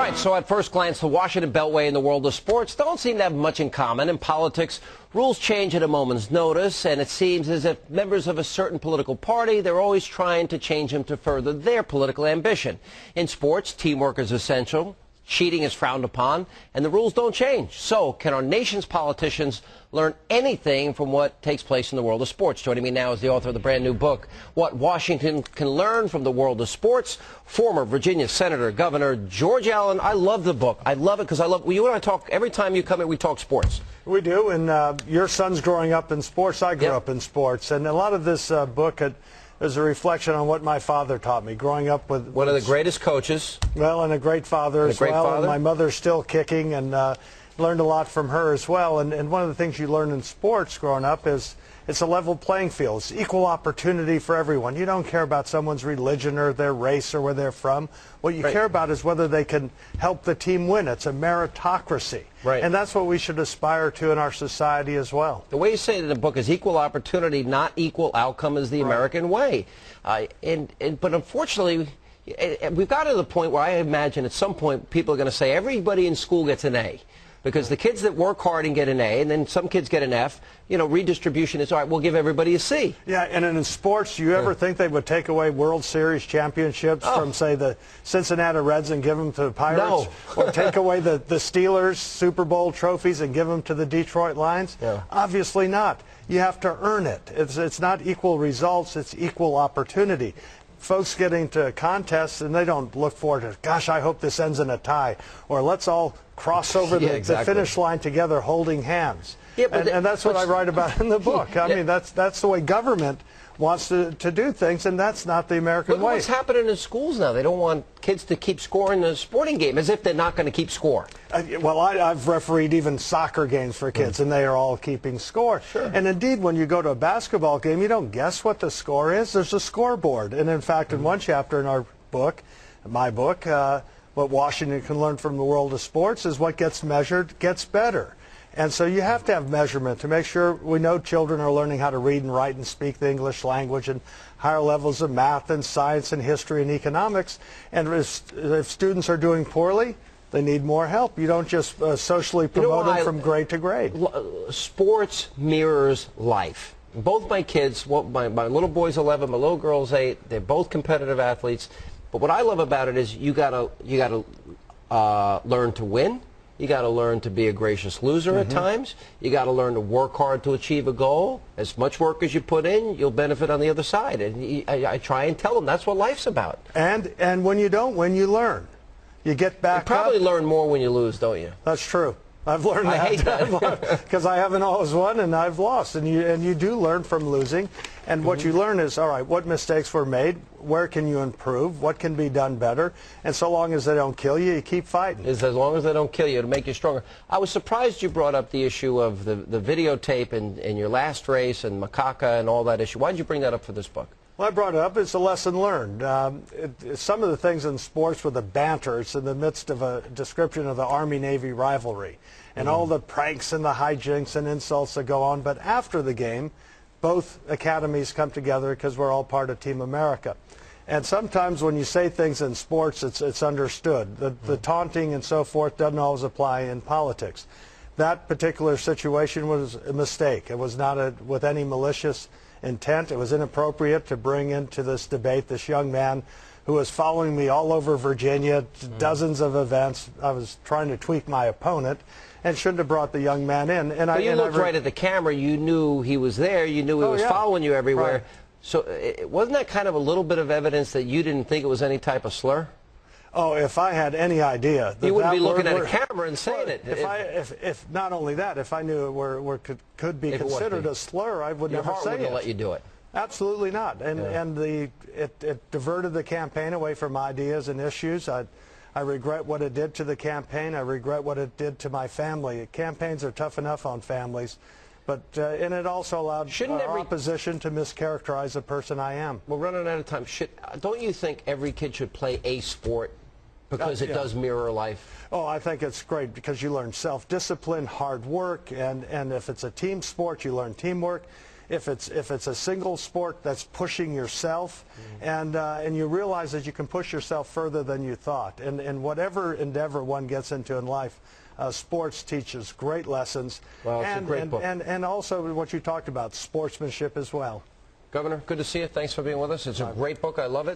right, so at first glance, the Washington Beltway and the world of sports don't seem to have much in common. In politics, rules change at a moment's notice, and it seems as if members of a certain political party, they're always trying to change them to further their political ambition. In sports, teamwork is essential. Cheating is frowned upon, and the rules don't change. So, can our nation's politicians learn anything from what takes place in the world of sports? Joining me now is the author of the brand new book, What Washington Can Learn from the World of Sports, former Virginia Senator, Governor George Allen. I love the book. I love it because you and I talk, every time you come in, we talk sports. We do, and your son's growing up in sports. I grew up in sports, and a lot of this book is a reflection on what my father taught me, growing up with one of the greatest coaches. Well, and a great father as well. And my mother's still kicking, and learned a lot from her as well. And one of the things you learn in sports growing up is it's a level playing field. It's equal opportunity for everyone. You don't care about someone's religion or their race or where they're from. What you care about is whether they can help the team win. It's a meritocracy. Right. And that's what we should aspire to in our society as well. The way you say it in the book is equal opportunity, not equal outcome is the American way. But unfortunately, we've got to the point where I imagine at some point people are going to say everybody in school gets an A. Because the kids that work hard and get an A, and then some kids get an F, you know, redistribution is, all right, we'll give everybody a C. Yeah, and in sports, do you ever think they would take away World Series championships from, say, the Cincinnati Reds and give them to the Pirates? No. Or take away the Steelers Super Bowl trophies and give them to the Detroit Lions? Yeah. Obviously not. You have to earn it. It's not equal results, it's equal opportunity. Folks get into contests and they don't look forward to, gosh, I hope this ends in a tie, or let's all cross over the finish line together holding hands. Yeah, and that's what I write about in the book. I mean, that's the way government wants to do things, and that's not the American way. What's happening in schools now? They don't want kids to keep scoring in a sporting game, as if they're not going to keep score. Well, I've refereed even soccer games for kids, and they are all keeping score. Sure. And indeed, when you go to a basketball game, you don't guess what the score is. There's a scoreboard. And in fact, in one chapter in our book, my book, what Washington can learn from the world of sports is what gets measured gets better. And so you have to have measurement to make sure we know children are learning how to read and write and speak the English language and higher levels of math and science and history and economics. And if students are doing poorly, they need more help. You don't just socially promote them from grade to grade. Sports mirrors life. Both my kids, my little boy's 11, my little girl's 8, they're both competitive athletes. But what I love about it is you gotta learn to win. You got to learn to be a gracious loser at times. You got to learn to work hard to achieve a goal. As much work as you put in, you'll benefit on the other side. And I try and tell them that's what life's about. And when you don't win, you learn. You get back up. You probably learn more when you lose, don't you? That's true. I've learned that. I hate that. Because I haven't always won and I've lost. And you do learn from losing. And what you learn is, all right, what mistakes were made? Where can you improve? What can be done better? And so long as they don't kill you, you keep fighting. As long as they don't kill you, it'll make you stronger. I was surprised you brought up the issue of the videotape in your last race and Macaca and all that issue. Why did you bring that up for this book? Well, I brought it up. It's a lesson learned. Some of the things in sports with the banter, it's in the midst of a description of the Army-Navy rivalry and all the pranks and the hijinks and insults that go on. But after the game, both academies come together because we're all part of Team America. And sometimes when you say things in sports, it's understood. The taunting and so forth doesn't always apply in politics. That particular situation was a mistake. It was not with any malicious intent. It was inappropriate to bring into this debate this young man who was following me all over Virginia, dozens of events. I was trying to tweak my opponent and shouldn't have brought the young man in. But you looked right at the camera. You knew he was there. You knew he was following you everywhere. Right. So wasn't that kind of a little bit of evidence that you didn't think it was any type of slur? Oh, if I had any idea. You wouldn't be looking at a camera and saying it. If not only that, if I knew it could be considered a slur, I would never say it. Your heart wouldn't let you do it. Absolutely not. And it diverted the campaign away from ideas and issues. I regret what it did to the campaign. I regret what it did to my family. Campaigns are tough enough on families. But and it also allowed opposition to mischaracterize the person I am. We're running out of time. Don't you think every kid should play a sport because it does mirror life? Oh, I think it's great because you learn self-discipline, hard work, and if it's a team sport, you learn teamwork. if it's a single sport that's pushing yourself, and you realize that you can push yourself further than you thought. And whatever endeavor one gets into in life, sports teaches great lessons. Well, it's a great book. And also what you talked about, sportsmanship as well. Governor, good to see you. Thanks for being with us. It's a great book. I love it.